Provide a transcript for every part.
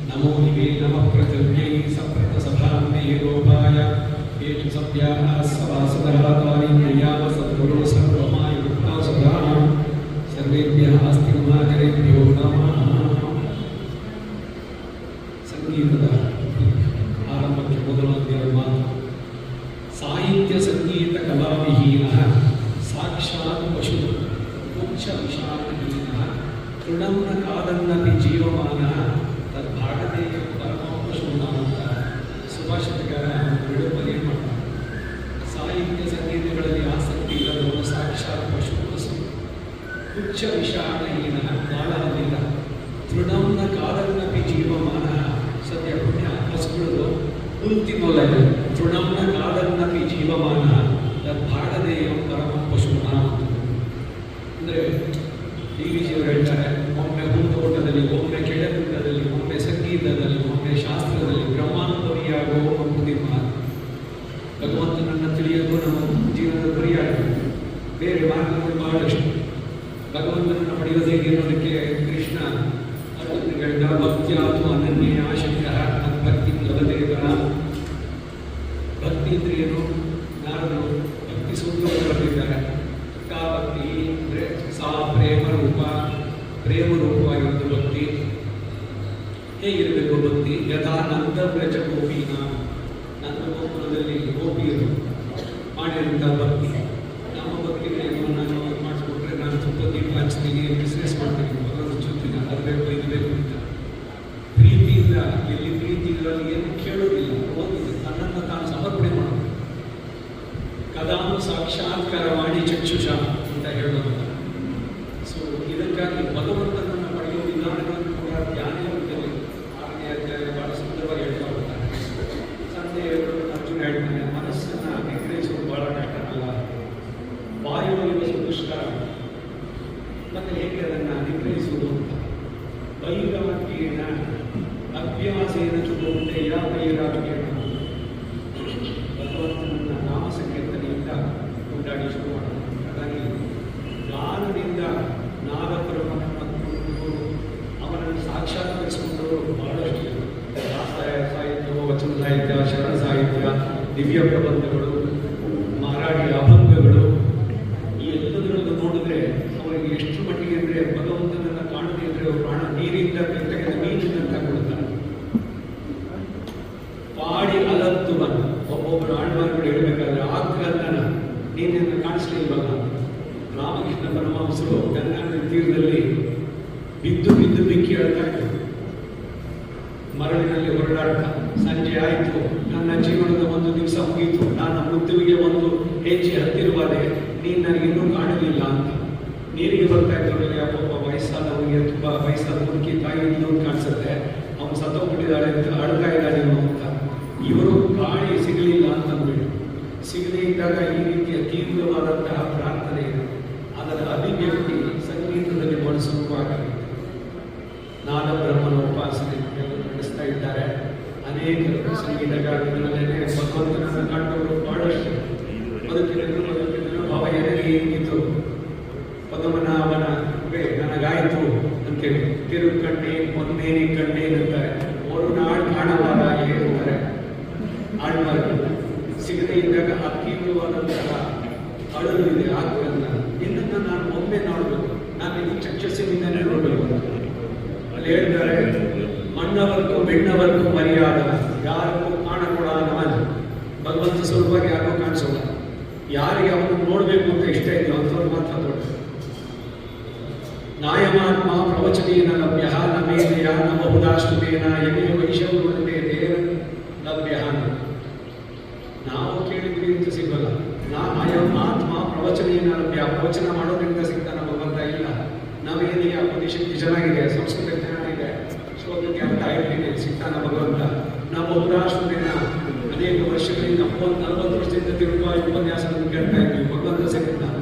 नमो दिवे नमः पृथिव्यै सप्रतसभान्ते गोपाय येषु सत्याः सवासुतः तारीन्द्रियाः सद्गुरो सर्वमायुक्ता सदा सर्वेभ्यः अस्तिमाचरेभ्यो नमः। ಸಂಗೀತದ ಆರಂಭಕ್ಕೆ ಮೊದಲನೆಯ ಮಾತು. ಸಾಹಿತ್ಯ ಸಂಗೀತ ಕಲಾವಿಹೀನ ಸಾಕ್ಷಾತ್ ಪಶು ಮೋಕ್ಷ ವಿಷಾದಹೀನ ತೃಣಂನ ಕಾದನ್ನಪಿ ಜೀವಮಾನ ತದ್ಭಾಗದೇ ಪರಮ ಪಶೂನ ಅಂತ ಸುಭಾಷಿತಗಾರ ಬಿಡುಗಡೆ ಮಾಡ್ತಾರೆ. ಸಾಹಿತ್ಯ ಸಂಗೀತಗಳಲ್ಲಿ ಆಸಕ್ತಿ ಇಲ್ಲದವನು ಸಾಕ್ಷಾತ್ ಪಶು ಉಚ್ಚ ವಿಷಾದಹೀನ ಬಾಳಲಿಲ್ಲ ತೃಣಂನ ಕಾದನ್ನಪಿ ಜೀವಮಾನ ಸದ್ಯ ಪುಣ್ಯ ಹಸುಗಳು ಉಲ್ತಿಮೊಲಗೆ ತೃಣಂನ ಕಾದನ್ನಪಿ ಜೀವಮಾನ ತದ್ಭಾಗದೇಯ ಪರಮ ಪಶೂನ. ಅಂದರೆ ಡಿ ವಿ ಜಿಯವರು ಹೇಳ್ತಾರೆ, ಒಮ್ಮೆ ಹೂತೋಟದಲ್ಲಿ, ಒಮ್ಮೆ ಕೆಳಗುಂಡದಲ್ಲಿ, ಒಮ್ಮೆ ಸಂಗೀತದಲ್ಲಿ, ಒಮ್ಮೆ ಶಾಸ್ತ್ರದಲ್ಲಿ ಬ್ರಹ್ಮಾನುಭವಿಯಾಗುವ ಮಂಕುತಿಮ್ಮ. ಭಗವಂತನನ್ನು ತಿಳಿಯೋದು ನಮ್ಮ ಜೀವನದ ಗುರಿಯಾಗಿದೆ. ಬೇರೆ ಮಾರ್ಗಗಳು ಬಹಳಷ್ಟು. ಭಗವಂತನನ್ನು ಪಡೆಯೋದು ಹೇಗೆ ಅನ್ನೋದಕ್ಕೆ ಕೃಷ್ಣ ಅರ್ಜುನನಿಗೆ ಭಕ್ತಿಯಾತು ಅನನ್ಯ ಆಶಕ್ತ ಭಕ್ತಿ ಲಭದೇವರ. ಭಕ್ತಿ ಅಂದ್ರೆ ಏನು? ನಾರದರು ಭಕ್ತಿ ಸೂತ್ರವನ್ನು ಬರೆದಿದ್ದಾರೆ. ಕಾ ಭಕ್ತಿ ಅಂದರೆ ಸಾ ಪ್ರೇಮರೂಪವಾಗಿರೋದು ಭಕ್ತಿ. ಹೇಗಿರಬೇಕು ಭಕ್ತಿ? ಯಥಾ ನಂದ ವ್ರಜ ಗೋಪೀನ, ನಂದ ಗೋಪುರದಲ್ಲಿ ಗೋಪಿಯರು ಮಾಡಿರುವಂಥ ಭಕ್ತಿ. ನಮ್ಮ ಭಕ್ತಿಗಳನ್ನು ನಾನು ಮಾಡಿಸ್ಕೊಟ್ರೆ ನಾನು ತುಂಬ ದೀಪ ಹಚ್ತೀನಿ, ಬಿಸ್ನೆಸ್ ಮಾಡ್ತೀನಿ, ಮಗನ ಜೊತೆನ ಅದು ಬೇಕು ಇದು ಬೇಕು ಅಂತ ಪ್ರೀತಿಯಿಂದ. ಎಲ್ಲಿ ಪ್ರೀತಿ ಇದ್ರಲ್ಲಿ ಏನು ಕೇಳೋದಿಲ್ಲ, ಓದಿದೆ, ತನ್ನನ್ನು ತಾನು ಸಮರ್ಪಣೆ ಮಾಡೋದು. ಕದಾನು ಸಾಕ್ಷಾತ್ಕಾರವಾಣಿ ಚಕ್ಷುಷ ಅಂತ ಹೇಳೋದು. ಸೊ ಇದಕ್ಕಾಗಿ ಭಗವಂತನನ್ನು ಪಡೆಯುವ ವಿಧಾನಗಳನ್ನು ಕೂಡ ಧ್ಯಾನದಲ್ಲಿ 6ನೇ ಅಧ್ಯಾಯ ಬಹಳ ಸುಂದರವಾಗಿ ಹೇಳ್ತಾ ಹೋಗ್ತಾರೆ. ಸಂಜೆಯವರು ಅರ್ಜುನ ಹೇಳ್ತಾನೆ, ಮನಸ್ಸನ್ನು ನಿಗ್ರಹಿಸೋದು ಬಹಳ ಕಷ್ಟ ಅಲ್ಲ, ವಾಯುವಿನ ಸುದುಷ್ಕರ. ಮತ್ತು ಹೇಗೆ ಅದನ್ನು ನಿಗ್ರಹಿಸುವುದು ಅಂತ ವೈರಾಗ್ಯೇನ ಅಭ್ಯಾಸೇನ ಚುಗೋಂತೆಯ ವೈರಾಗ್ಯೇನ. ಭಗವಂತನನ್ನ ನಾಮ ಸಂಕೀರ್ತನೆಯಿಂದ ಕೊಂಡಾಡಿ ಶುರು ಮಾಡೋದು. ಹಾಗಾಗಿ ಗಾನದಿಂದ ನಾದ ಪರಮನ್ನು ಅವನನ್ನು ಸಾಕ್ಷಾತ್ಕರಿಸಿಕೊಂಡವರು ಬಹಳಷ್ಟು. ಸಾಹಿತ್ಯ, ವಚನ ಸಾಹಿತ್ಯ, ಶರಣ ಸಾಹಿತ್ಯ, ದಿವ್ಯ ಪ್ರಬಂಧಗಳು, ಮಾರಾಡಿ ಅಭಂಗಗಳು, ಈ ಎಲ್ಲದರಲ್ಲೂ ನೋಡಿದ್ರೆ ಅವರಿಗೆ ಎಷ್ಟು ಮಟ್ಟಿಗೆ ಅಂದರೆ ಭಗವಂತನನ್ನು ಕಾಣದೇ ಇದ್ರೆ ಅವರು ಪ್ರಾಣ ನೀರಿಂದ ತೆಗೆದ ಮೀನಿನಂತ ಕೊಡ್ತಾರೆ. ಪಾಡಿ ಅಲತ್ತುವನು ಒಬ್ಬೊಬ್ಬರು ಆಳ್ವಾರ್ಗಳು ಹೇಳಬೇಕಾದ್ರೆ ಆಗ್ರಹನ ನೀನನ್ನು ಕಾಣಿಸ್ಲಿಲ್ವಲ್ಲ. ರಾಮಕೃಷ್ಣ ಪರಮಹಂಸರು ಗಂಗಾ ನದಿ ತೀರದಲ್ಲಿ ಬಿದ್ದು ಬಿದ್ದು ಬಿಕ್ಕಿ ಹೇಳ್ತಾ ಇದ್ರು. ಮರಳಿನಲ್ಲಿ ಹೊರಡಾಡ್ತಾ, ಸಂಜೆ ಆಯಿತು, ನನ್ನ ಜೀವನದ ಒಂದು ದಿವಸ ಮುಗೀತು, ನಾನು ಮೃತ್ಯುವಿಗೆ ಒಂದು ಹೆಜ್ಜೆ ಹತ್ತಿರುವಾದೆ, ನೀನು ನನಗಿನ್ನೂ ಕಾಣಲಿಲ್ಲ ಅಂತ. ನೀರಿಗೆ ಬರ್ತಾ ಇದ್ದವರಿಗೆ ಒಬ್ಬ ವಯಸ್ಸಾದವರಿಗೆ, ತುಂಬ ವಯಸ್ಸಾದ ಮುದುಕಿ ತಾಯಿ ಇನ್ನೊಂದು ಕಾಣಿಸುತ್ತೆ, ಅವನು ಸತ್ತೋಗ್ಬಿಟ್ಟಿದ್ದಾಳೆ ಅಂತ ಅಳ್ತಾ ಇದ್ದಾಳೆ ಅಂತ. ಇವರು ಗಾಳಿ ಸಿಗಲಿಲ್ಲ ಅಂತ ಅಂದ್ಬಿಟ್ಟು, ಸಿಗದೇ ಇದ್ದಾಗ ಈ ರೀತಿಯ ತೀವ್ರವಾದಂತಹ ಪ್ರಾರ್ಥನೆ, ಅದರ ಅಭಿವ್ಯಕ್ತಿ ಸಂಗೀತದಲ್ಲಿ ಬಳಸುವಾಗಿದೆ. ನಾದ ಬ್ರಹ್ಮನ ಉಪಾಸನೆ ನಡೆಸ್ತಾ ಇದ್ದಾರೆ ಅನೇಕರು. ಸಂಗೀತಗಾರರಲ್ಲೇ ಭಗವಂತನನ್ನು ಕಂಡವರು ಬಹಳಷ್ಟು. ಬದುಕಿನ ಭಾವ ಎನಗೆ ಹಿಂಗಿತ್ತು, ಪದಮನಾಭನ ನನಗಾಯಿತು ಅಂತೇಳಿ ತಿರು ಕಣ್ಣೆ ಮೊನ್ನೇನಿ ಕಣ್ಣೆ ಅಂತಾರೆ. ಅವರು ನಾಡು ಕಾಣಲಾರ ಹೇಳ್ತಾರೆ ಆಳ್ವಾರ್ಗಳು. ಸಿಗದೇ ಇದ್ದಾಗ ಅತೀವ್ರವಾದಂತಹ ಅಳಲು ಇದೆ, ಆತ್ಮನ್ನ ನಿನ್ನನ್ನು ನಾನು ಒಮ್ಮೆ ನೋಡಬೇಕು, ನಾನು ಇದು ಚಕ್ಷಸ್ಸಿನಿಂದಲೇ ನೋಡಬೇಕು ಅಂತ ಅಲ್ಲಿ ಹೇಳ್ತಾರೆ. ಮಣ್ಣವರ್ಗೂ ಬೆಣ್ಣವರ್ಗೂ ಮರ್ಯಾದ, ಯಾರಿಗೂ ಕಾಣಕೊಡಾನವನ. ಭಗವಂತ ಸ್ವರೂಪವಾಗಿ ಯಾರಿಗೂ ಕಾಣಿಸೋಲ್ಲ. ಯಾರಿಗೆ ಅವನು ನೋಡಬೇಕು ಅಂತ ಇಷ್ಟ ಇದೆಯೋ ಅಂಥವ್ರು ಮಾತ್ರ ದೊಡ್ಡ. ನಾಯಮಾತ್ಮ ಪ್ರವಚನೇನ ಲಭ್ಯ ನ ಮೇಧೆಯ ನ ಬಹುದಾಶ್ರುತೇನ ಯಮೇ ವೈಶವೃತೆ ದೇವ ಲಭ್ಯ. ನಾವು ಕೇಳಿದ್ವಿ ಅಂತ ಸಿಗಲ್ಲ. ಅಯಂ ಆತ್ಮ ಪ್ರವಚನೇನ ಲಭ್ಯ, ಪ್ರವಚನ ಮಾಡೋದ್ರಿಂದ ಸಿಗ್ತಾನ ಭಗವಂತ ಇಲ್ಲ. ನಾವೇನಿಗೆ ಉಪನಿಷತ್ತು ಚೆನ್ನಾಗಿದೆ, ಸಂಸ್ಕೃತ ಚೆನ್ನಾಗಿದೆ, ಸೊ ಅದಕ್ಕೆ ಅರ್ಥ ಆಗಿದೆ, ಸಿಗ್ತಾನ ಭಗವಂತ. ನಾವು ಬಹುದಾಶ್ರುತೇನ ಅನೇಕ ವರ್ಷಗಳಿಂದ 40 ವರ್ಷದಿಂದ ತಿರುಗುವ ಉಪನ್ಯಾಸಗಳನ್ನು ಕೇಳ್ತಾ ಇದ್ವಿ, ಭಗವಂತ ಸಿಗ್ತಾನ.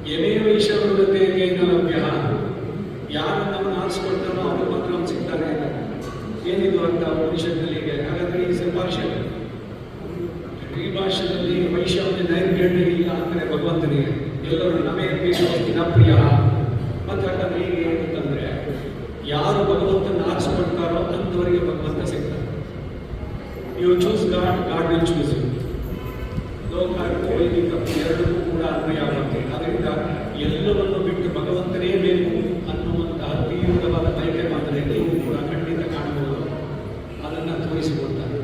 ಯಮೇ ವೈಶವೃತೇನ ಲಭ್ಯ, ಯಾರು ನಮ್ಮನ್ನು ಆರಿಸ್ಕೊಳ್ತಾರೋ ಅವರು ಮಾತ್ರ ನಮ್ಗೆ ಸಿಗ್ತಾನೆ. ಏನಿದು ಅಂತ ಉಪನಿಷತ್ತಿನಲ್ಲಿ ಇದೆ. ಹಾಗಾದ್ರೆ ಈ ಭಾಷೆಯಲ್ಲಿ ವೈಷಮ್ಯ ನೈರ್ಗಣ್ಯ ಇಲ್ಲ ಅಂದರೆ ಭಗವಂತನಿಗೆ ಎಲ್ಲರೂ ನಮೇ ಪ್ರಿಯ ಪ್ರಿಯ. ಮತ್ತು ಹಾಗಾದ್ರೆ ಈಗ ಏನಂತಂದ್ರೆ ಯಾರು ಭಗವಂತನ ಆರಿಸ್ಕೊಳ್ತಾರೋ ಅಂತ ಬಂದವರಿಗೆ ಭಗವಂತ ಸಿಗ್ತಾರೆ. ನೀವು choose God, God will choose you. ಲೋಕ ವೈದಿಕ ಎರಡಕ್ಕೂ ಕೂಡ ಅನ್ವಯ ಆಗುತ್ತೆ. ಅದರಿಂದ ಎಲ್ಲವನ್ನು ಬಿಟ್ಟು ಭಗವಂತನೇ ಬೇಕು ಅನ್ನುವಂತಹ ತೀವ್ರವಾದ ಬಯಕೆ ಮಾತ್ರ ನೀವು ಕೂಡ ಖಂಡಿತ ಕಾಣಬಹುದು. ಅದನ್ನು ತೋರಿಸಿಕೊಡ್ತಾರೆ.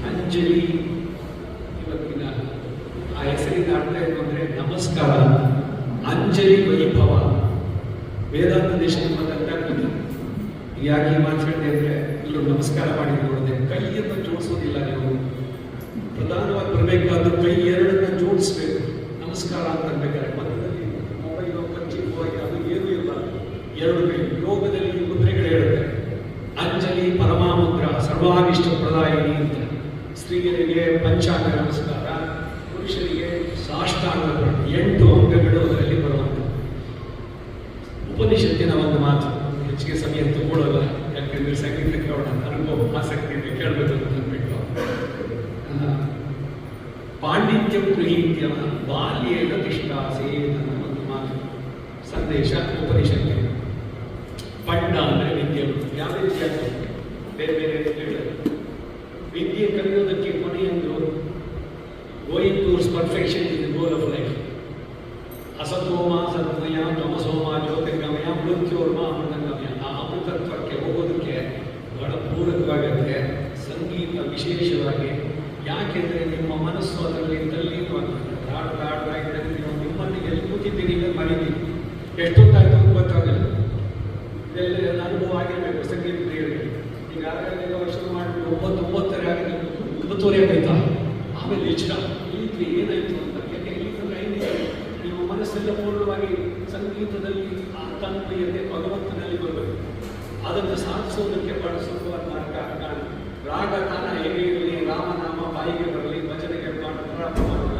ಅಂಜಲಿ ಇವತ್ತಿನ ಆ ಹೆಸರಿನ ಅರ್ಥ ಏನು ಅಂದರೆ ನಮಸ್ಕಾರ, ಅಂಜಲಿ ವೈಭವ. ವೇದಾಂತ ದೇಶಕ್ಕೆ ಬಂದಂತ ಕೃತಿ. ಯಾಕೆ ಮಾತಾಡಿದೆ ಅಂದರೆ ಎಲ್ಲರೂ ನಮಸ್ಕಾರ ಮಾಡಿ ನೋಡಿದೆ. ಕೈಯನ್ನು ಜೋಡಿಸೋದಿಲ್ಲ ನೀವು. ಪ್ರಧಾನವಾಗಿ ಬರಬೇಕಾದ್ರೂ ಕೈ ಎರಡನ್ನ ಜೋಡಿಸ್ಬೇಕು. ನಮಸ್ಕಾರ ಅಂತ ಅನ್ಬೇಕಾದ್ರೆ ಮಧ್ಯದಲ್ಲಿ ಮೊಬೈಲು ಕಚ್ಚಿ ಹೋಗಿ ಅದು ಏನೂ ಇಲ್ಲ. ಎರಡು ಕೈ ಯೋಗದಲ್ಲಿ ಮುದ್ರೆಗಳು ಹೇಳುತ್ತೆ. ಅಂಜಲಿ ಪರಮಾಮುದ್ರ ಸರ್ವಾಭಿಷ್ಟ ಪ್ರದಾಯಿನಿ ಅಂತ. ಸ್ತ್ರೀಯರಿಗೆ ಪಂಚಾಂಗ ನಮಸ್ಕಾರ, ಪುರುಷರಿಗೆ ಸಾಷ್ಟಾಂಗ 8 ಅಂಗಗಳು ಅದರಲ್ಲಿ ಬರುವಂಥ. ಉಪನಿಷತ್ತಿನ ಒಂದು ಮಾತು, ಹೆಚ್ಚಿಗೆ ಸಮಯ ತಗೊಳ್ಳೋಲ್ಲ, ಯಾಕೆಂದ್ರೆ ಸಂಗೀತ ಕೇಳೋಣ ಅನುಭವ ಆಸಕ್ತಿ ಇದೆ, ಕೇಳಬೇಕು ಅಂತ ಅಂದ್ಬಿಟ್ಟು. ಪಾಂಡಿತ್ಯಂ ಗೃಹೀತ್ಯ ಬಾಲ್ಯೇನ ತಿಷ್ಠಾಸೆ ಅನ್ನೋ ಒಂದು ಮಾತು ಸಂದೇಶ ಉಪನಿಷತ್ತಿನ. ಪಂಡ ಅಂದರೆ ವಿದ್ಯೆಗಳು. ಯಾವ ವಿದ್ಯೆ? ಬೇರೆ ಬೇರೆ ವಿದ್ಯೆಗಳು. ವಿದ್ಯೆ ಕಲಿಯೋದಕ್ಕೆ ಕೊನೆಯೊಂದು going towards perfection is the goal of life. ಅಸತೋಮ ಸತ್ಮಯ, ತಮಸೋಮ ಜ್ಯೋತಿರ್ಗಮಯ, ಮೃತ್ಯೋರ್ಮ ಅಮೃತಂಗಮಯ. ಆ ಅಮೃತತ್ವಕ್ಕೆ ಹೋಗೋದಕ್ಕೆ ಬಹಳ ಪೂರಕವಾಗುತ್ತೆ ಸಂಗೀತ ವಿಶೇಷವಾಗಿ. ಯಾಕೆಂದರೆ ನಿಮ್ಮ ಮನಸ್ಸು ಅದರಲ್ಲಿ ತಲ್ಲೀನವಾಗುತ್ತೆ. ಹಾಡ್ತಾ ಇದ್ದರೆ ನೀವು ನಿಮ್ಮನ್ನು ಎಲ್ಲಿ ಕೂತಿದ್ದೀರಿ ಅಂತ ಮರೀತೀರಿ. ಎಷ್ಟೊತ್ತಾಯ್ತು ಅಂತ ಗೊತ್ತಾಗಲ್ಲ. ಇದೆಲ್ಲ ಅನುಭವ ಆಗಿರಬೇಕು ಸಂಗೀತ ಪ್ರಿಯರಿಗೆ. ಈಗಾಗಲೇ ಶುರು ಮಾಡಿಬಿಟ್ಟು 9:30 ಆಗಿದೆ, 9:30 ಆಯ್ತಾ, ಆಮೇಲೆ ಇಷ್ಟ ಇಲ್ಲಿ ಏನಾಯಿತು ಅಂತ. ಯಾಕೆ ಇಲ್ಲಿ ನಿಮ್ಮ ಮನಸ್ಸೆಲ್ಲ ಪೂರ್ಣವಾಗಿ ಸಂಗೀತದಲ್ಲಿ ಆ ತನ್ಮಯತೆ ಭಗವಂತನಲ್ಲಿ ಬರಬೇಕು. ಅದನ್ನು ಸಾಧಿಸೋದಕ್ಕೆ ಬಹಳ ಸುಲಭವಾದ ಮಾರ್ಗ ರಾಗ ತಾನ ಹೇಗೆ ಇರಲಿ, ರಾಮನಾಮ ಬಾಯಿಗೆ ಬರಲಿ, ಭಜನೆಗೆ ಪ್ರಾರಂಭ ಮಾಡೋಣ.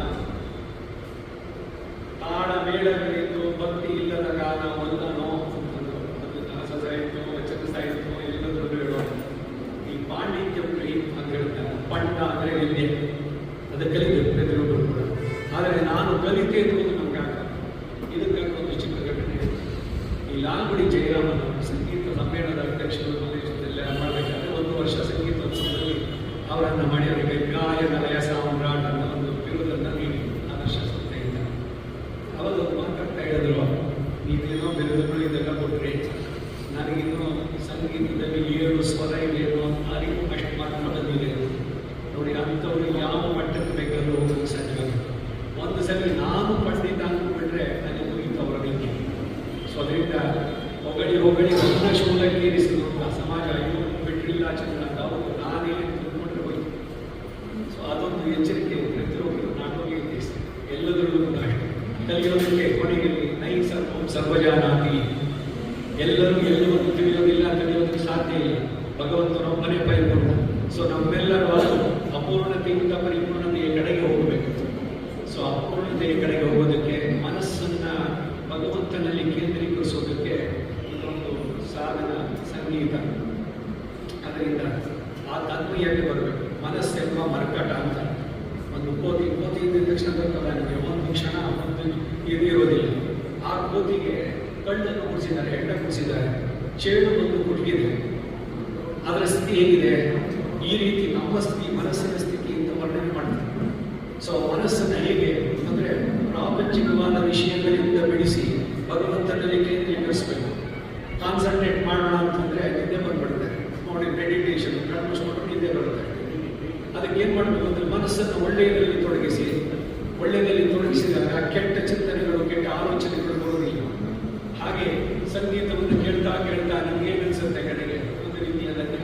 ತಾಳ ಮೇಳಗಳಿದ್ದು ಭಕ್ತಿ ಇಲ್ಲದ ಗಾನ ಒಂದನೋ ಅದು ದಾಸ ಸಾಹಿತ್ಯ, ವಚನ ಸಾಹಿತ್ಯ ಎಲ್ಲದರಲ್ಲೂ ಹೇಳೋಣ. ಈ ಪಾಂಡಿತ್ಯ ಅಂತ ಹೇಳ್ತಾರೆ. ಪಂಡ ಅಂದರೆ ವಿದ್ಯೆ, ಅದು ಕಲಿಬೇಕು ಪ್ರತಿಯೊಬ್ಬರು ಕೂಡ. ಆದರೆ ನಾನು ಕಲಿತೆ ಎನ್ನುವುದು ನಮಗಾಗ. ಇದಕ್ಕಾಗಿ ಒಂದು ಚಿಕ್ಕ ಘಟನೆ. ಈ ಲಾಲ್ಗುಡಿ ಜಯರಾಮನ ಸಂಗೀತ ಸಮ್ಮೇಳನದ ಅಧ್ಯಕ್ಷರು ಮಲೇಶ್ವರದಲ್ಲಿ ಮಾಡಬೇಕಾದ್ರೆ 1 ವರ್ಷ ಸಂಗೀತೋತ್ಸವದಲ್ಲಿ ಅವರನ್ನು ಮಾಡಿ ಅವರಿಗೆ ಗಾಯನ ಲಯ ಸಾಮ್ರಾಟ್ ಅನ್ನೋ ಒಂದು ಬಿರುದನ್ನು ನೀಡಿ ಆದರ್ಶ ಸಂಸ್ಥೆಯಿಂದ ಅವರು ಮಾತಾಡ್ತಾ ಹೇಳಿದ್ರು, ನೀವೇನೋ ಬಿರುದುಗಳು ಇದೆಲ್ಲ ಕೊಟ್ಟರೆ ನನಗಿನ್ನೂ ಸಂಗೀತದಲ್ಲಿ 7 ಸ್ವರ ಇದೇನೋ ಅರಿವು ಅಷ್ಟು ಮಾತ್ರ ಬಂದಿದೆ ನೋಡಿ. ಅಂಥವ್ರು ಯಾವ ಮಟ್ಟಕ್ಕೆ ಬೇಕಾದರೂ ಹೋಗೋದು ಸಾಧ್ಯ. ಒಂದು ಸಲ ನಾನು ಪಂಡಿತ ಅಂದ್ಬಿಟ್ರೆ ನನಗೆ ಮುಗಿತವರ ನಿಂಗೆ. ಸೊ ಅದರಿಂದ ಹೊಗಳಿ ನನ್ನ ಶೂಲಕ್ಕೆ ಇರಿಸಿದ್ರು ಸಮಾಜ ಅಯ್ಯೋ ಬಿಟ್ಟಿಲ್ಲ ಚಂದ್ರ ಅಂತ ಅವರು ನಾನೇ ತಿಳ್ಕೊಂಡ್ರೆ ಹೋಯ್ತು. ಸೊ ಅದೊಂದು ಎಚ್ಚರಿಕೆ ಪ್ರತಿಯೊಬ್ಬರು ನಾಟೋಗಿ ಎಲ್ಲದರಲ್ಲೂ ಕೂಡ ಕಲಿಯೋದಕ್ಕೆ ಕೊನೆಯಲ್ಲಿ ಸರ್ವಜಾನಾತಿ. ಎಲ್ಲರೂ ಎಲ್ಲವನ್ನು ತಿಳಿಯೋದಿಲ್ಲ, ಕಲಿಯೋದಕ್ಕೆ ಸಾಧ್ಯ ಇಲ್ಲ. ಭಗವಂತನೊಬ್ಬನೇ ಪರಿಪೂರ್ಣ. ಸೊ ನಮ್ಮೆಲ್ಲರೂ ಅದು ಅಪೂರ್ಣತೆಯಿಂದ ಪರಿಪೂರ್ಣತೆಯ ಕಡೆಗೆ ಹೋಗಬೇಕು. ಸೊ ಅಪೂರ್ಣತೆಯ ಕಡೆಗೆ ಹೋಗೋದಕ್ಕೆ ಮನಸ್ಸನ್ನು ಭಗವಂತನಲ್ಲಿ ಕೇಂದ್ರೀಕರಿಸೋದಕ್ಕೆ ಇದೊಂದು ಸಾಧನ ಸಂಗೀತ. ಅದರಿಂದ ಆ ತನ್ಮಯಕ್ಕೆ ಬರಬೇಕು. ಮನಸ್ಸೆಂಬ ಮರ್ಕಟ ಅಂತ ಒಂದು ಕೋತಿ ಇದ್ದ ತಕ್ಷಣ ಗೊತ್ತಲ್ಲ ನಿಮಗೆ, ಒಂದು ಕ್ಷಣ ಒಂದು ಇದಿರೋದಿಲ್ಲ. ಆ ಕೋತಿಗೆ ಕಣ್ಣನ್ನು ಕುಡಿಸಿದ್ದಾರೆ, ಹೆಂಡ ಕುಡಿಸಿದ್ದಾರೆ, ಚೇಳು ಒಂದು ಕುಟುಕಿದೆ. ಅದರ ಸ್ಥಿತಿ ಹೇಗಿದೆ? ಈ ರೀತಿ ನಮ್ಮ ಸ್ಥಿತಿ, ಮನಸ್ಸಿನ ಸ್ಥಿತಿಯಿಂದ ವರ್ಣನೆ ಮಾಡ್ತಾರೆ. ಸೊ ಮನಸ್ಸನ್ನು ಹೇಗೆ ಅಂದರೆ ಪ್ರಾಪಂಚಿಕವಾದ ವಿಷಯಗಳಿಂದ ಬಿಡಿಸಿ ಭಗವಂತನಲ್ಲಿ ಕೇಂದ್ರೀಕರಿಸಬೇಕು. ಕಾನ್ಸಂಟ್ರೇಟ್ ಮಾಡೋಣ ಅಂತಂದರೆ ನಿದ್ದೆ ಬಂದ್ಬಿಡುತ್ತೆ ನೋಡಿ. ಮೆಡಿಟೇಷನ್ ಕಣ್ಮುಚ್ಕೊಂಡು ನಿದ್ದೆ ಬರುತ್ತೆ. ಅದಕ್ಕೆ ಏನು ಮಾಡಬೇಕು ಅಂದರೆ ಮನಸ್ಸನ್ನು ಒಳ್ಳೆಯದಲ್ಲಿ ತೊಡಗಿಸಿದಾಗ ಕೆಟ್ಟ ಚಿಂತನೆಗಳು, ಕೆಟ್ಟ ಆಲೋಚನೆಗಳು ಬರೋದಿಲ್ಲ. ಹಾಗೆ ಸಂಗೀತವನ್ನು ಕೇಳ್ತಾ ನಿಮಗೆ ಅನಿಸುತ್ತೆ ಕಡೆಗೆ ಒಂದು ರೀತಿಯಾದಲ್ಲಿ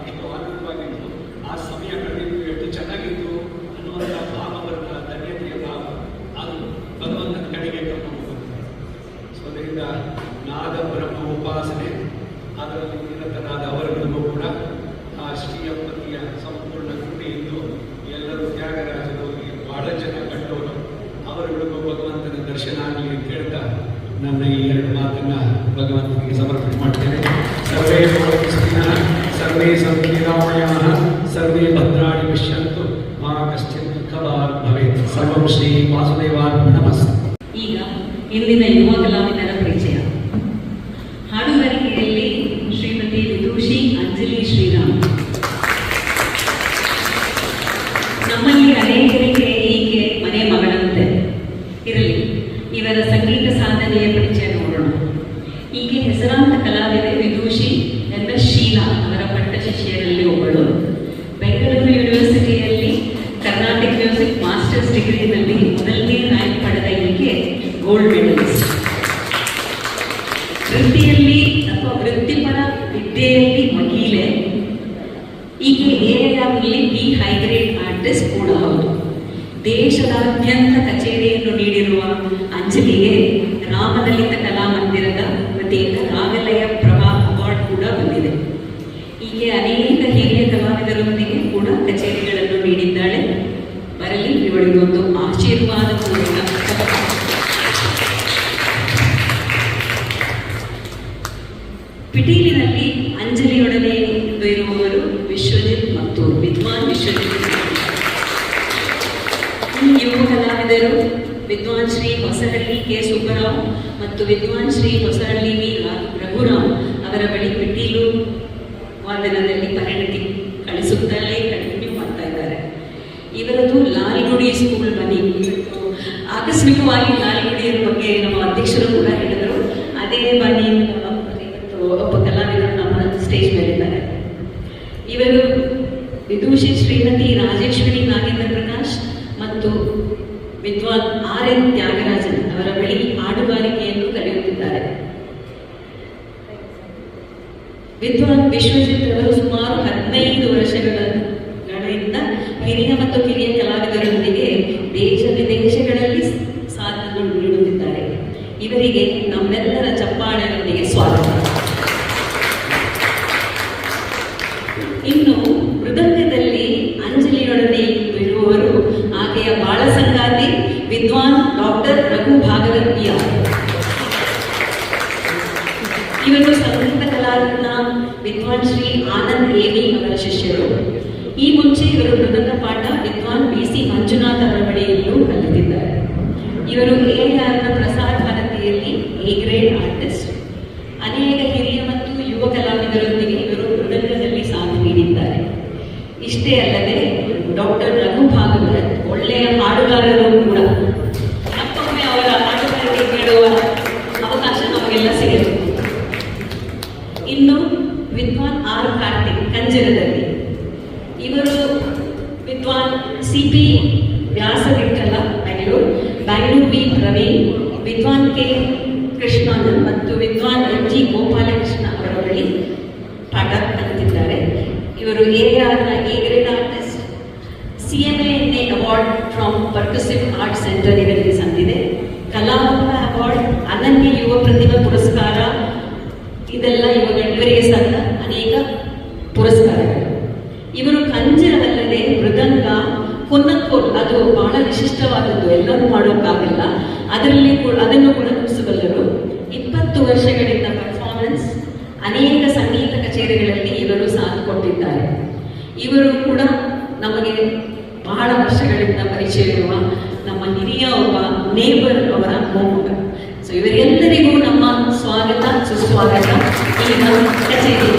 ಎಷ್ಟು ಆನಂದವಾಗಿತ್ತು, ಆ ಸಮಯ ಕಳೆದಿತ್ತು, ಎಷ್ಟು ಚೆನ್ನಾಗಿತ್ತು ಅನ್ನುವಂಥ ಭಾವ ಬರುತ್ತ, ಧನ್ಯತೆಯ ಭಾವ, ಅದು ಭಗವಂತನ ಕಡೆಗೆ ಕರ್ಕೊಂಡು ಹೋಗುತ್ತೆ. ಸೊ ಅದರಿಂದ ನಾದ ಬ್ರಹ್ಮ ಉಪಾಸನೆ ಅದರಲ್ಲಿ ನಿರತನಾದ ಅವರುಗಳಿಗೂ ಕೂಡ ಆ ಶ್ರೀಯಪತಿಯ ಸಂಪೂರ್ಣ ಕೃಪೆಯಿಂದ ಎಲ್ಲರೂ ತ್ಯಾಗರಾಜರವರಿಗೆ ಬಹಳ ಜನ ಕಂಡವರು ಅವರುಗಳಿಗೂ ಭಗವಂತನ ದರ್ಶನ ಆಗಲಿ ಅಂತ ಹೇಳ್ತಾ ನನ್ನ ಈ 2 ಮಾತನ್ನು ಭಗವಂತನಿಗೆ ಸಮರ್ಪಣೆ ಮಾಡ್ತೇನೆ. ಸರ್ವೇ ಸರ್ವೇ ಸಂಕೀರ್ಣಮಯಾಃ ಸರ್ವೇ ಭದ್ರಾಣಿ ಪಶ್ಯಂತು ಮಾ ಕಶ್ಚಿತ್ ದುಃಖಭಾಗ್ ಭವೇತ್. ಸರ್ವಂ ಶ್ರೀ ವಾಸುದೇವಾರ್ಪಣಮಸ್ತು. ಈಗ ಇಂದಿನ ಯುವ ಕಲಾವಿದರ ಪರಿಚಯ. ಹಾಡುಗಾರಿಕೆಯಲ್ಲಿ ಶ್ರೀಮತಿ ವಿದೂಷಿ ಅಂಜಲಿ ಶ್ರೀರಾಮ್. ಈಕೆ ಎಆರ್ನಲ್ಲಿ ಬಿ ಹೈಗ್ರೇಡ್ ಆರ್ಟಿಸ್ಟ್ ಕೂಡ ಹೌದು. ದೇಶದಾದ್ಯಂತ ಕಚೇರಿಯನ್ನು ನೀಡಿರುವ ಅಂಜಲಿಗೆ ರಾಮಲಲಿತ ಕಲಾಮಂದಿರದ ವತಿಯಿಂದ ರಾಗಲಯ ಪ್ರಭಾ ಅವಾರ್ಡ್ ಕೂಡ ಬಂದಿದೆ. ಈಕೆ ಅನೇಕ ಹಿರಿಯ ಕಲಾವಿದರೊಂದಿಗೆ ಕೂಡ ಕಚೇರಿಗಳನ್ನು ನೀಡಿದ್ದಾಳೆ. ಬರಲಿ ಇವಳಿಗೊಂದು ಆಶೀರ್ವಾದ ಮೂಲಕ. ಪಿಟೀಲಿನಲ್ಲಿ ಅಂಜಲಿಯೊಡನೆ ಇರುವವರು ವಿಶ್ವಜಿತ್ ಮತ್ತು ವಿದ್ವಾನ್ ವಿಶ್ವಜಿತ್. ಈ ಯುವ ಕಲಾವಿದರು ವಿದ್ವಾನ್ ಶ್ರೀ ಹೊಸಹಳ್ಳಿ ಕೆ ಸುಬ್ಬರಾವ್ ಮತ್ತು ವಿದ್ವಾನ್ ಶ್ರೀ ಹೊಸಹಳ್ಳಿ ವಿ ರಘುರಾಮ್ ಅವರ ಬಳಿ ಪಿಟೀಲು ವಾದನದಲ್ಲಿ ಪರಿಣತಿ ಕಳಿಸುತ್ತಲೇ ಕಂಟಿನ್ಯೂ ಮಾಡ್ತಾ ಇದ್ದಾರೆ. ಇವರದು ಲಾಲ್ಗುಡಿ ಸ್ಕೂಲ್ ಬನ್ನಿ. ಆಕಸ್ಮಿಕವಾಗಿ ಲಾಲ್ಗುಡಿಯ ಬಗ್ಗೆ ನಮ್ಮ ಅಧ್ಯಕ್ಷರು ಕೂಡ ಹೇಳಿದರು. ಅದೇ ಬನ್ನಿ ಒಬ್ಬ ಕಲಾವಿದರು ನಮ್ಮ ಸ್ಟೇಜ್ ಮೇಲಿದ್ದಾರೆ. ಇವರು ವಿದೂಷಿ ಶ್ರೀಮತಿ ರಾಜೇಶ್ವರಿ ನಾಗೇಂದ್ರ ಪ್ರಕಾಶ್ ಮತ್ತು ವಿದ್ವಾನ್ RN ತ್ಯಾಗರಾಜನ್ ಅವರ ಬಳಿ ಹಾಡುಗಾರಿಕೆಯನ್ನು ಕಲಿಯುತ್ತಿದ್ದಾರೆ. ವಿದ್ವಾನ್ ವಿಶ್ವಜಿತ್ ಅವರು ಸುಮಾರು 15 ವರ್ಷಗಳಿಂದ ಹಿರಿಯ ಮತ್ತು ಕಿರಿಯ ಕಲಾವಿದರೊಂದಿಗೆ ದೇಶ ವಿದೇಶಗಳಲ್ಲಿ ಸಾಧನೆ ನೀಡುತ್ತಿದ್ದಾರೆ. ಇವರಿಗೆ ನಮ್ಮೆಲ್ಲರ ಚಪ್ಪಾಳೆಯೊಂದಿಗೆ ಸ್ವಾಗತ. ಇನ್ನು ಮೃದಂಗದಲ್ಲಿ ಅಂಜಲಿಯೊಡನೆ ಇರುವವರು ಆಕೆಯ ಬಾಳ ಸಂಗಾತಿ ವಿದ್ವಾನ್ ಡಾಕ್ಟರ್ ರಘು ಭಾಗವತ್ PR. ಇವರು ಸಂಗೀತ ಕಲಾರತ್ನ ವಿದ್ವಾನ್ ಶ್ರೀ ಆನಂದ್ ಏವಿ ಅವರ ಶಿಷ್ಯರು. ಈ ಮುಂಚೆ ಇವರು ಮೃದಂಗ ಪಾಠ ವಿದ್ವಾನ್ BC ಮಂಜುನಾಥ್ ಅವರ ಬಳಿಯಲ್ಲೂ ಕಲಿತಿದ್ದಾರೆ. ಇವರು ARನ ಪ್ರಸಾರ ಭಾರತಿಯಲ್ಲಿ A ಗ್ರೇಡ್ ಆರ್ಟಿಸ್ಟ್. ಅನೇಕ ಹಿರಿಯ ಮತ್ತು ಯುವ ಕಲಾವಿದರೊಂದಿಗೆ ಇವರು ಮೃದಂಗದಲ್ಲಿ ಸಾಥ್ ನೀಡಿದ್ದಾರೆ. ಇಷ್ಟೇ ಅಲ್ಲದೆ ಡಾಕ್ಟರ್ ರಘು ಭಾಗವತ್ ಒಳ್ಳೆಯ ಹಾಡುಗಾರರು ಕೂಡ. ಮತ್ತೊಮ್ಮೆ ಅವರ ಹಾಡುಗಾರಿಕೆ ಕೇಳುವ ಅವಕಾಶ ನಮಗೆಲ್ಲ ಸಿಗಲಿದೆ. ಇನ್ನು ವಿದ್ವಾನ್ R ಕಾರ್ತಿಕ್ ಕಂಜರದಲ್ಲಿ. ಇವರು ವಿದ್ವಾನ್ CP ವ್ಯಾಸವಿಠಲ ಬ್ಯಾಂಗ್ಳೂರ್ B ಪ್ರವೀಣ್, ವಿದ್ವಾನ್ K ಕೃಷ್ಣಾನಂದ್ ಮತ್ತು ವಿದ್ವಾನ್ MG ಗೋಪಾಲಕೃಷ್ಣ ಅವರ ಬಳಿ ಪಾಠ ಕಲಿತಿದ್ದಾರೆ. ಇವರು ARನ A grade artist. CMA award from percussive art centre ಇವರಿಗೆ ಸಂದಿದೆ. ಕಲಾರತ್ನ ಅವಾರ್ಡ್, ಅನನ್ಯ ಯುವ ಪ್ರತಿಭಾ ಪುರಸ್ಕಾರ, ಇದೆಲ್ಲ ಇವರಿಗೆ ಸಂದ ಅನೇಕ ಪುರಸ್ಕಾರಗಳು. ಇವರು ಕಂಜರವಲ್ಲದೆ ಮೃದಂಗ, ಕುನ್ನಕ್ಕೋಲ್, ಅದು ಬಹಳ ವಿಶಿಷ್ಟವಾದದ್ದು, ಎಲ್ಲರೂ ಮಾಡೋಕ್ಕಾಗಲ್ಲ. ಅದನ್ನು ಕೂಡ ನುಡಿಸಬಲ್ಲರು. 20 ವರ್ಷಗಳಿಂದ ಪರ್ಫಾರ್ಮೆನ್ಸ್, ಅನೇಕ ಸಂಗೀತ ಕಚೇರಿಗಳಲ್ಲಿ ಇವರು ಸಾಥ್ ಕೊಟ್ಟಿದ್ದಾರೆ. ಇವರು ಕೂಡ ನಮಗೆ ಬಹಳ ವರ್ಷಗಳಿಂದ ಪರಿಚಯ ಇರುವ ನಮ್ಮ ಹಿರಿಯ ಒಬ್ಬ ನೇಬರ್ ಅವರ ಮೊಮ್ಮಗ. ಸೊ ಇವರೆಲ್ಲರಿಗೂ ನಮ್ಮ ಸ್ವಾಗತ, ಸುಸ್ವಾಗತ ಈ ಕಚೇರಿ.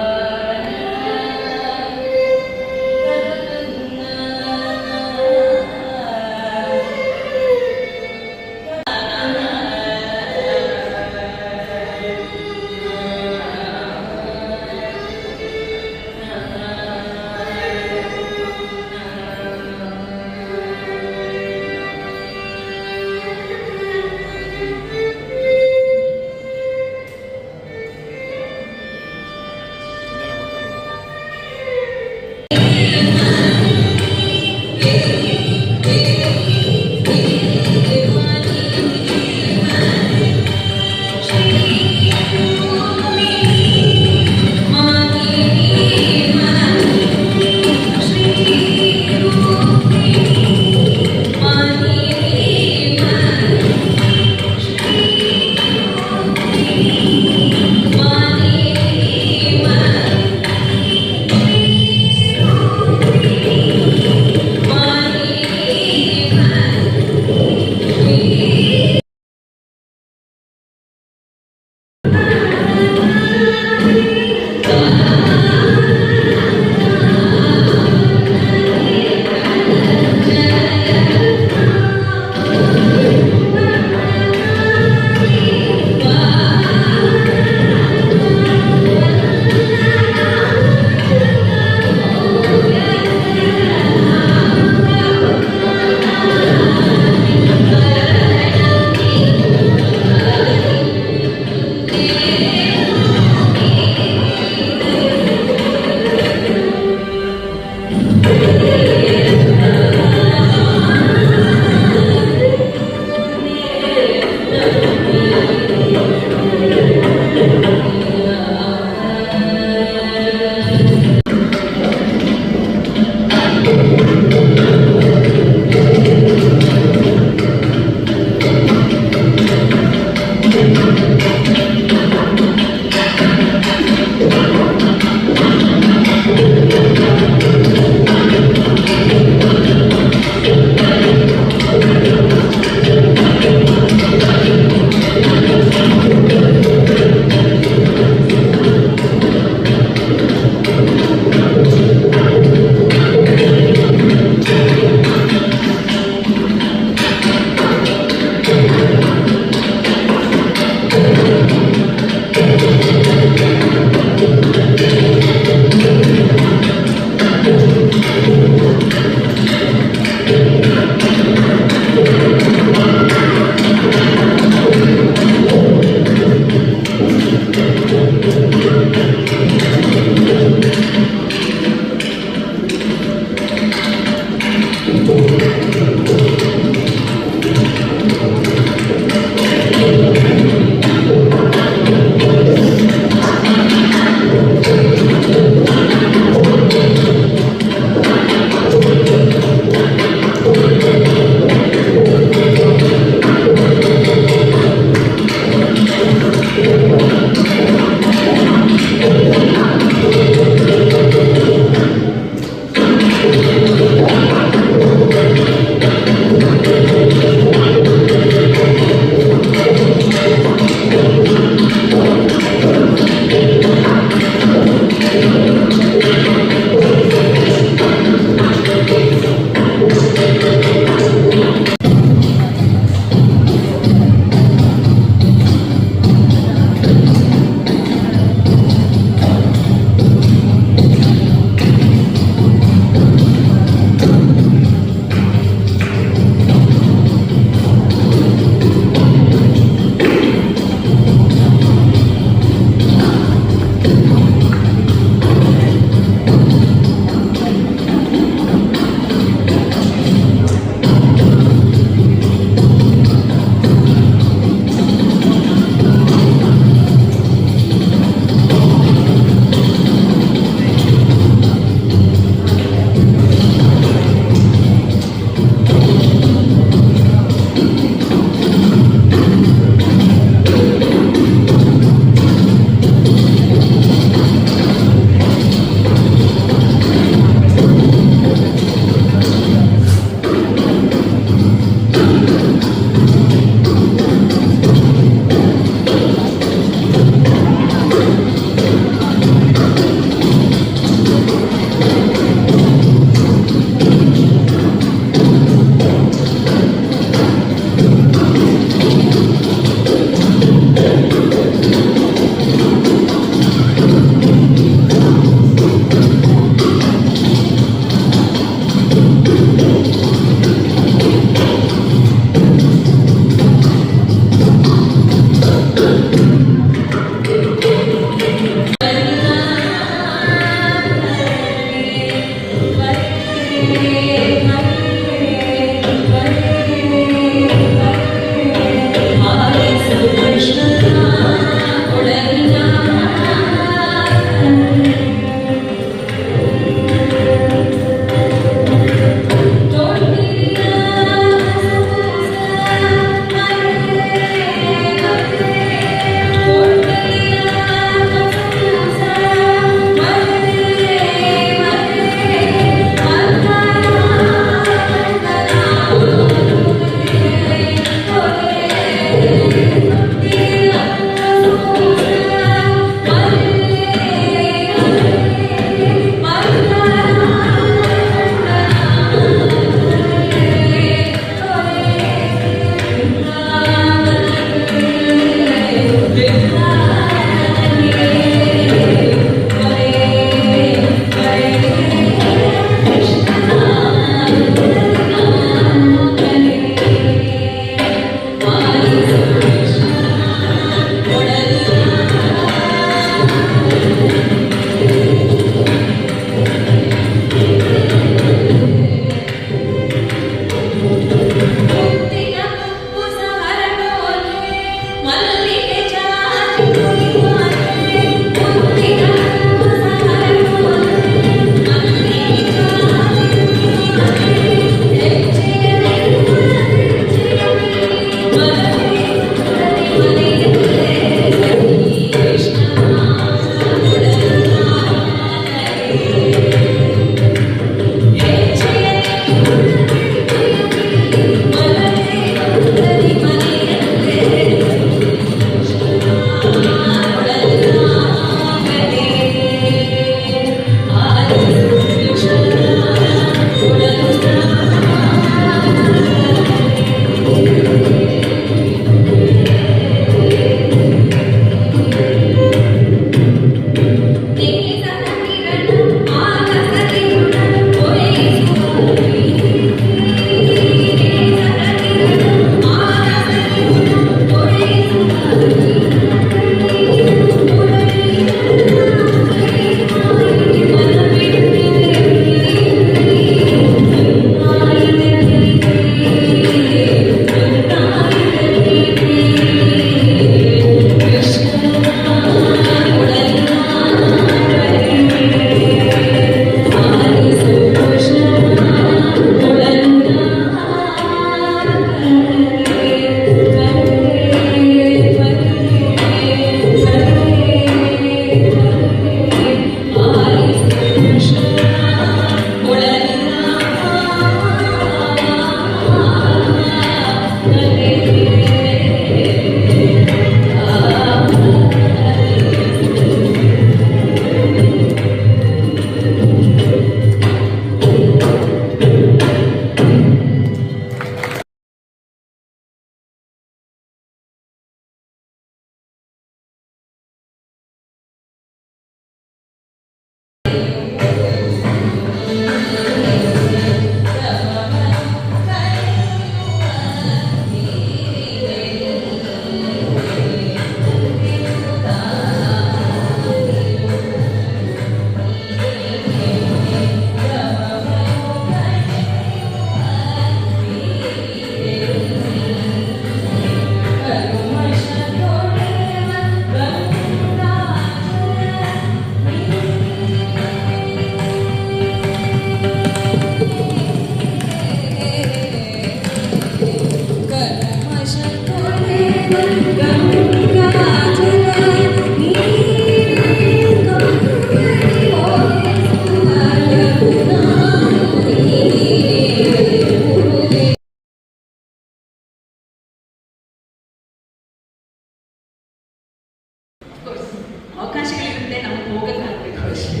ಅವಕಾಶಗಳಿರುತ್ತೆ, ನಮಗೆ ಹೋಗಕ್ಕಾಗಬೇಕು ಅಷ್ಟೇ.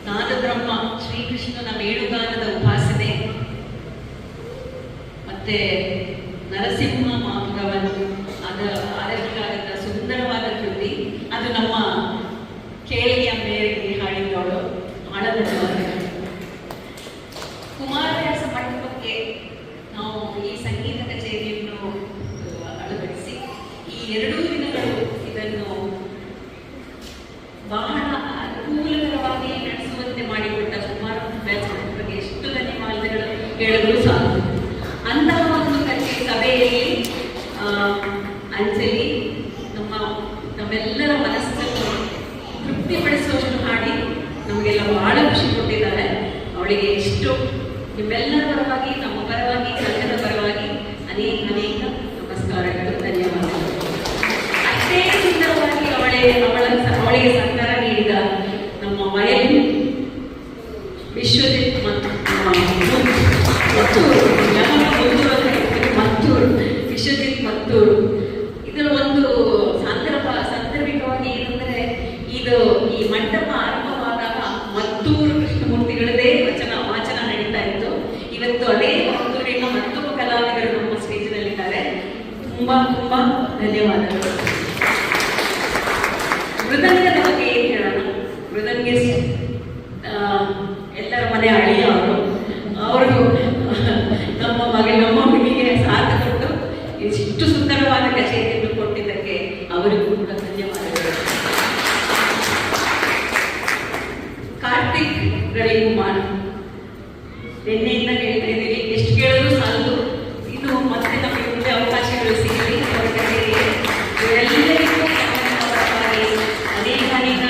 ನಾದ ಬ್ರಹ್ಮ ಶ್ರೀಕೃಷ್ಣನ ಮೇಳುಗಾನದ ಉಪಾಸನೆ ಮತ್ತೆ ನರಸಿಂಹ ಮಾಧವನ್ ಆರೋಗ್ಯವಾದ ಸುಂದರವಾದ ಕೃತಿ. ಅದು ನಮ್ಮ ಕೇಳಿಯ ಮೇರೆಗೆ ಹಾಡಿದವಳು ಹಾಡದ ಕುಮಾರವ್ಯಾಸ ಮಂಟಪಕ್ಕೆ ನಾವು ಈ ಸಂಗೀತ ಕಚೇರಿಯನ್ನು ಅಳವಡಿಸಿ ಈ 2 ದಿನಗಳು ಇದನ್ನು ಬಹಳ ಅನುಕೂಲಕರವಾಗಿ ನಡೆಸುವಂತೆ ಮಾಡಿಕೊಟ್ಟ ಹೇಳಿದ್ರು ಸಾಕು. ಅಂತಹ ಒಂದು ಸಭೆಯಲ್ಲಿ ಅಂಜಲಿ ನಮ್ಮೆಲ್ಲರ ಮನಸ್ಸನ್ನು ತೃಪ್ತಿಪಡಿಸುವಷ್ಟು ಹಾಡಿ ನಮಗೆಲ್ಲ ಬಹಳ ಖುಷಿ ಕೊಟ್ಟಿದ್ದಾರೆ. ಅವಳಿಗೆ ಎಷ್ಟು ನಿಮ್ಮೆಲ್ಲರ ಪರವಾಗಿ, ನಮ್ಮ ಪರವಾಗಿ, ಸಂಘದ ಪರವಾಗಿ ಅನೇಕ ನಮಸ್ಕಾರಗಳು, ಧನ್ಯವಾದಗಳು. ಅಷ್ಟೇ ಸುಂದರವಾಗಿ ಅವಳಿಗೆ ಸಹಕಾರ ನೀಡಿದ ನಮ್ಮ ವಯಲಿನ್ ವಿಶ್ವಜಿತ್ ಮತ್ತೂರು ವಿಶ್ವಜಿತ್ ಮತ್ತೂರು. ಇದರ ಒಂದು ಸಾಂದರ್ಭಿಕವಾಗಿ ಏನಂದರೆ, ಈ ಮಂಟಪ ಆರಂಭವಾದಾಗ ಮತ್ತೂರು ಕೃಷ್ಣಮೂರ್ತಿಗಳದೇ ವಾಚನ ನಡೀತಾ ಇತ್ತು. ಇವತ್ತು ಅದೇ ಮತ್ತೂರಿನ ಮತ್ತೊಬ್ಬ ಕಲಾವಿದರು ನಮ್ಮ ಸ್ಟೇಜ್ನಲ್ಲಿದ್ದಾರೆ. ತುಂಬಾ ಧನ್ಯವಾದಗಳು. ಮೃದಂಗದ ಬಗ್ಗೆ ಏನು ಹೇಳೋಣ? ಮೃದಂಗೆ ಎಲ್ಲರ ಮನೆ ಅಳಿಯ ಅವರು ನಮ್ಮ ಹುಡುಗಿಗೆ ಸಾಥ ಕೊಟ್ಟು ಇಷ್ಟು ಸುಂದರವಾದ ಕಚೇರಿಯನ್ನು ಕೊಟ್ಟಿದ್ದಕ್ಕೆ ಅವರಿಗೂ ಕೂಡ ಧನ್ಯವಾದಗಳು. ಕಾರ್ತಿಕ್ ರವಿಕುಮಾರ್, ನಿನ್ನೆಯಿಂದ ಕೇಳ್ತಾ ಇದ್ದೀವಿ, ಎಷ್ಟು ಕೇಳಿದ್ರು ಸಾಲದು. ಇನ್ನು ಮತ್ತೆ ನಮಗೆ ಮುಂದೆ ಅವಕಾಶಗಳು ಸಿಗಲಿ ಅವರ ಕಚೇರಿಗೆ. ಇವರೆಲ್ಲರಿಗೂ ಅನೇಕ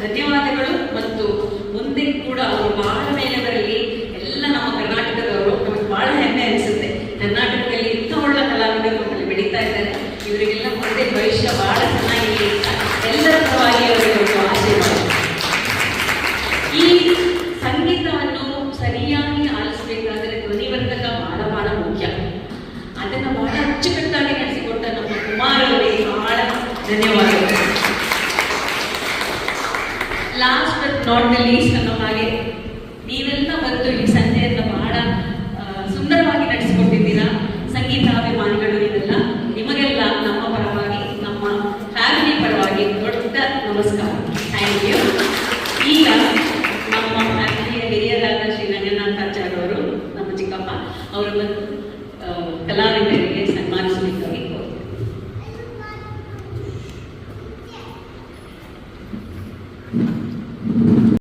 ಧನ್ಯವಾದಗಳು. ಮತ್ತು ಮುಂದೆ ಕೂಡ ಅವರು ಬಹಳ ಮೇಲೆ ಬರಲಿ. ಎಲ್ಲ ನಮ್ಮ ಕರ್ನಾಟಕದವರು, ನಮಗೆ ಬಹಳ ಹೆಮ್ಮೆ ಅನಿಸುತ್ತೆ. ಕರ್ನಾಟಕದಲ್ಲಿ ಇಂಥ ಒಳ್ಳೆ ಕಲಾವಿದರು ನಮ್ಮಲ್ಲಿ ಬೆಳೀತಾ ಇದ್ದಾರೆ. ಇವರಿಗೆಲ್ಲ ಮುಂದೆ ಭವಿಷ್ಯ ಬಹಳ ಚೆನ್ನಾಗಿದೆ ಅಂತ ಎಲ್ಲರ ಪರವಾಗಿ ಅವರಿಗೆ ಒಂದು ಆಶೀರ್ವಾದ. ಈ ಸಂಗೀತವನ್ನು ಸರಿಯಾಗಿ ಆಲಿಸಬೇಕಾದರೆ ಧ್ವನಿವರ್ಧಕ ಬಹಳ ಮುಖ್ಯ. ಅದನ್ನು ಬಹಳ ಅಚ್ಚುಕಟ್ಟಾಗಿ ನಡೆಸಿಕೊಟ್ಟ ನಮ್ಮ ಕುಮಾರ್ ಅವರಿಗೆ ಬಹಳ ಧನ್ಯವಾದಗಳು. Last but not the least ಅನ್ನೋ ಹಾಗೆ ನೀವೆಲ್ಲ ಬಂದು ಈ ಸಂಜೆಯನ್ನು ಬಹಳ ಸುಂದರವಾಗಿ ನಡೆಸಿಕೊಟ್ಟಿದ್ದೀರಾ. ಸಂಗೀತಾಭಿಮಾನಿಗಳು ನೀವೆಲ್ಲ, ನಿಮಗೆಲ್ಲ ನಮ್ಮ ಪರವಾಗಿ, ನಮ್ಮ ಫ್ಯಾಮಿಲಿ ಪರವಾಗಿ ದೊಡ್ಡ ನಮಸ್ಕಾರ. Thank you. ಈಗ ನಮ್ಮ ಫ್ಯಾಮಿಲಿಯ ಹಿರಿಯರಾದ ಶ್ರೀ ರಂಗನಾಥಾಚಾರ್ಯ ಅವರು, ನಮ್ಮ ಚಿಕ್ಕಪ್ಪ ಅವರು ಬಂದು